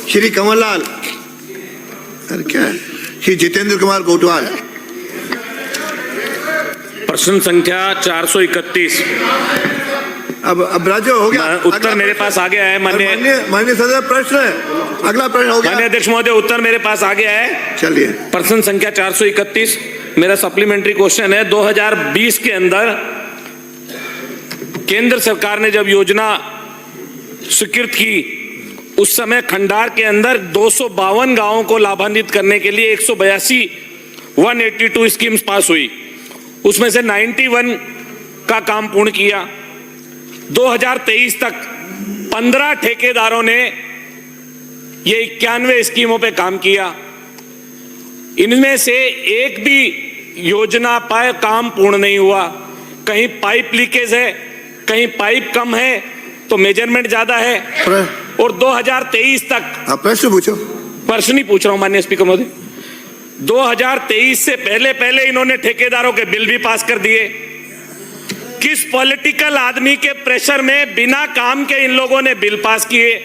श्री कमललाल, अरे क्या है, श्री जितेंद्र कुमार कोटवाल। प्रश्न संख्या 431। अब राज्य हो गया, उत्तर मेरे पास आ गया है। माननीय सदस्य, प्रश्न है, अगला प्रश्न हो गया। माननीय अध्यक्ष महोदय, उत्तर मेरे पास आ गया है। चलिए, प्रश्न संख्या 431 मेरा सप्लीमेंट्री क्वेश्चन है। 2020 के अंदर केंद्र सरकार ने जब योजना स्वीकृत की, उस समय खंडार के अंदर 252 गांवों को लाभान्वित करने के लिए 182 स्कीम्स पास हुई। उसमें से 91 का काम पूर्ण किया। 2023 तक 15 ठेकेदारों ने ये 91 स्कीमों पे काम किया। इनमें से एक भी योजना पर काम पूर्ण नहीं हुआ। कहीं पाइप लीकेज है, कहीं पाइप कम है तो मेजरमेंट ज्यादा है। और 2023 तक, आप प्रश्न पूछो। प्रश्न ही पूछ रहा हूं माननीय स्पीकर महोदय। 2023 से पहले इन्होंने ठेकेदारों के बिल भी पास कर दिए। किस पॉलिटिकल आदमी के प्रेशर में बिना काम के इन लोगों ने बिल पास किए?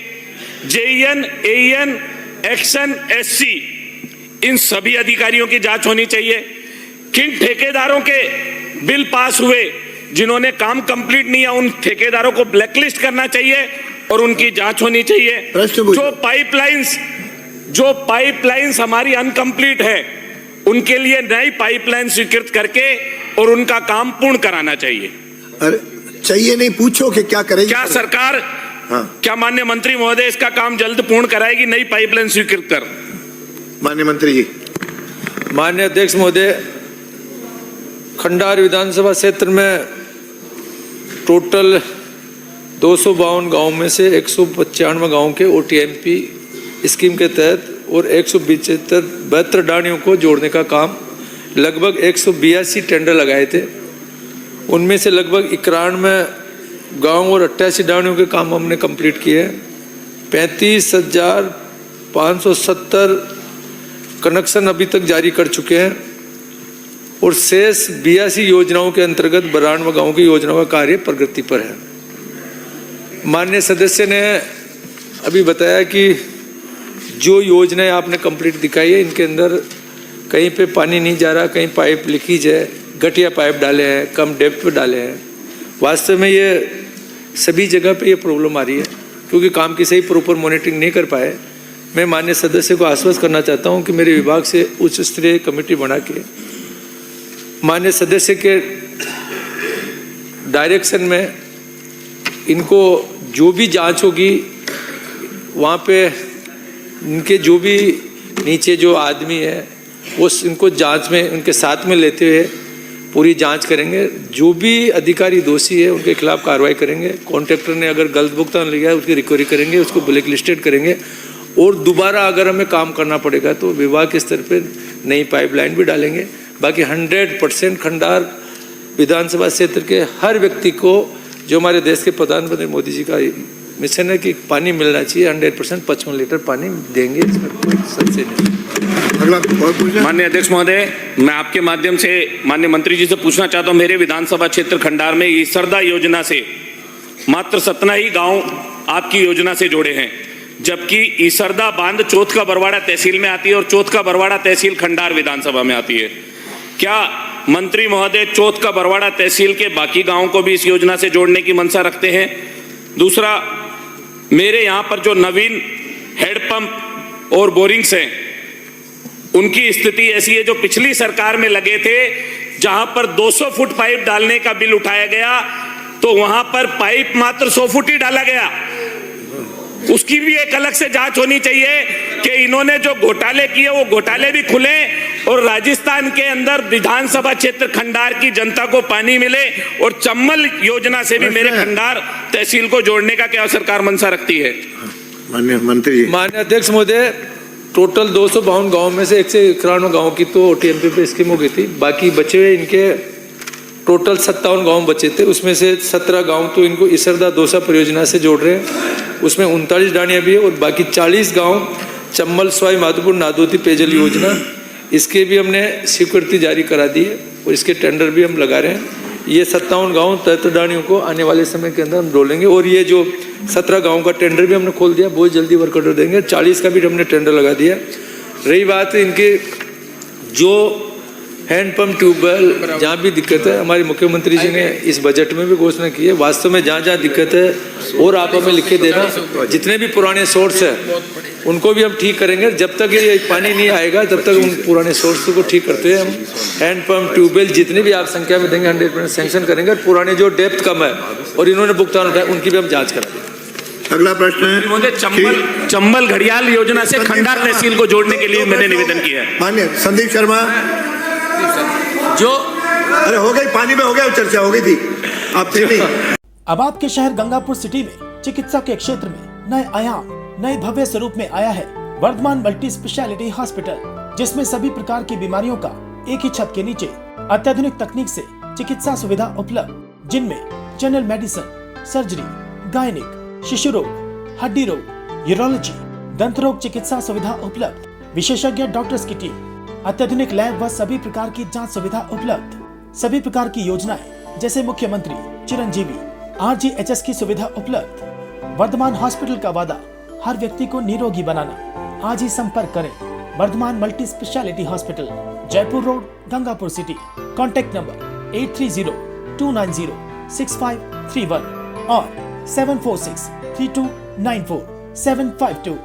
जेईएन, एईएन, एक्शन, एससी, इन सभी अधिकारियों की जांच होनी चाहिए। किन ठेकेदारों के बिल पास हुए जिन्होंने काम कंप्लीट नहीं किया, उन ठेकेदारों को ब्लैकलिस्ट करना चाहिए और उनकी जांच होनी चाहिए। जो पाइपलाइंस हमारी अनकंप्लीट है, उनके लिए नई पाइपलाइन स्वीकृत करके और उनका काम पूर्ण कराना चाहिए। अरे चाहिए नहीं, पूछो कि क्या करेगी क्या सरकार। क्या माननीय मंत्री महोदय इसका काम जल्द पूर्ण कराएगी, नई पाइपलाइन स्वीकृत कर? माननीय मंत्री जी। माननीय अध्यक्ष महोदय, खंडार विधानसभा क्षेत्र में टोटल 252 गांव में से 195 गांव के ओटीएमपी स्कीम के तहत और 172 डाणियों को जोड़ने का काम, लगभग 182 टेंडर लगाए थे। उनमें से लगभग 91 गांव और 88 डाणियों के काम हमने कंप्लीट किए हैं। 35,570 कनेक्शन अभी तक जारी कर चुके हैं और शेष 82 योजनाओं के अंतर्गत 92 गांवों की योजनाओं का कार्य प्रगति पर है। माननीय सदस्य ने अभी बताया कि जो योजनाएं आपने कंप्लीट दिखाई है, इनके अंदर कहीं पे पानी नहीं जा रहा, कहीं पाइप लीकेज है, घटिया पाइप डाले हैं, कम डेप्थ पे डाले हैं। वास्तव में ये सभी जगह पे ये प्रॉब्लम आ रही है क्योंकि काम की सही प्रॉपर मॉनिटरिंग नहीं कर पाए। मैं माननीय सदस्य को आश्वस्त करना चाहता हूं कि मेरे विभाग से उच्च स्तरीय कमेटी बना के माननीय सदस्य के डायरेक्शन में इनको जो भी जांच होगी, वहाँ पे इनके जो भी नीचे जो आदमी है वो इनको जांच में उनके साथ में लेते हुए पूरी जांच करेंगे। जो भी अधिकारी दोषी है उनके खिलाफ कार्रवाई करेंगे। कॉन्ट्रैक्टर ने अगर गलत भुगतान लिया है उसकी रिकवरी करेंगे, उसको ब्लैक लिस्टेड करेंगे और दोबारा अगर हमें काम करना पड़ेगा तो विभाग के स्तर पे नई पाइपलाइन भी डालेंगे। बाकी 100% खंडार विधानसभा क्षेत्र के हर व्यक्ति को, जो हमारे देश के प्रधानमंत्री मोदी जी का मिशन है कि पानी मिलना चाहिए, 100% 55 लीटर पानी देंगे, इसमें कोई संशय नहीं। माननीय अध्यक्ष महोदय, मैं आपके माध्यम से माननीय मंत्री जी से पूछना चाहता हूं। मेरे विधानसभा क्षेत्र खंडार में ईसरदा योजना से मात्र 17 ही गांव आपकी योजना से जुड़े हैं, जबकि ईसरदा बांध चौथ का बरवाड़ा तहसील में आती है और चौथ का बरवाड़ा तहसील खंडार विधानसभा में आती है। क्या मंत्री महोदय चौथ का बरवाड़ा तहसील के बाकी गांवों को भी इस योजना से जोड़ने की मंशा रखते हैं? दूसरा, मेरे यहाँ पर जो नवीन हेडपंप और बोरिंग्स हैं, उनकी स्थिति ऐसी है जो पिछली सरकार में लगे थे, जहां पर 200 फुट पाइप डालने का बिल उठाया गया तो वहां पर पाइप मात्र 100 फुट ही डाला गया। उसकी भी एक अलग से जांच होनी चाहिए कि इन्होंने जो घोटाले किए वो घोटाले भी खुले और राजस्थान के अंदर विधानसभा क्षेत्र खंडार की जनता को पानी मिले और चम्बल योजना से भी मेरे खंडार तहसील को जोड़ने का क्या सरकार मंशा रखती है? माननीय मंत्री। माननीय अध्यक्ष महोदय, टोटल 252 गांव में से 191 गांव की तो ओटीएमपी पे स्कीम हो गई थी। बाकी बचे हुए इनके टोटल 57 गांव बचे थे, उसमें से 17 गांव तो इनको ईसरदा दौसा परियोजना से जोड़ रहे हैं, उसमें 39 डाणियाँ भी है और बाकी 40 गांव चम्बल स्वाई माधोपुर नादोती पेयजल योजना, इसके भी हमने स्वीकृति जारी करा दी है और इसके टेंडर भी हम लगा रहे हैं। ये 57 गांव तहतदानियों को आने वाले समय के अंदर हम डोलेंगे। और ये जो 17 गांव का टेंडर भी हमने खोल दिया, बहुत जल्दी वर्क ऑर्डर देंगे। 40 का भी हमने टेंडर लगा दिया। रही बात इनके जो हैंडपम्प ट्यूबवेल जहाँ भी दिक्कत है, हमारे मुख्यमंत्री जी ने इस बजट में भी घोषणा की है। वास्तव में जहाँ जहाँ दिक्कत है और आप हमें लिख के देना, जितने भी पुराने सोर्स है उनको भी हम ठीक करेंगे। जब तक ये पानी नहीं आएगा तब तक उन पुराने सोर्स को ठीक करते हैं। हम हैंडपम्प ट्यूबवेल जितने भी आप संख्या में देंगे 100% सैंक्शन करेंगे। पुराने जो डेप्थ कम है और इन्होंने भुगतान उठाया उनकी भी हम जाँच करा देंगे। अगला प्रश्न है चंबल घड़ियाल योजना से खंडार तहसील को जोड़ने के लिए मैंने निवेदन किया है। माननीय संदीप शर्मा, जो अरे हो गई, पानी में हो गया, चर्चा हो गई थी आपसे नहीं। अब आपके शहर गंगापुर सिटी में चिकित्सा के क्षेत्र में नए आयाम, नए भव्य स्वरूप में आया है वर्धमान मल्टी स्पेशलिटी हॉस्पिटल, जिसमें सभी प्रकार की बीमारियों का एक ही छत के नीचे अत्याधुनिक तकनीक से चिकित्सा सुविधा उपलब्ध, जिनमें जनरल मेडिसिन, सर्जरी, गायनिक, शिशु रोग, हड्डी रोग, यूरोलॉजी, दंत रोग चिकित्सा सुविधा उपलब्ध, विशेषज्ञ डॉक्टर्स की टीम, अत्याधुनिक लैब व सभी प्रकार की जांच सुविधा उपलब्ध, सभी प्रकार की योजनाएं जैसे मुख्यमंत्री चिरंजीवी RGHS की सुविधा उपलब्ध। वर्धमान हॉस्पिटल का वादा हर व्यक्ति को निरोगी बनाना। आज ही संपर्क करें Vardhaman multi speciality hospital, Jaipur road, Gangapur city. Contact number 8302906531 और 7463294752।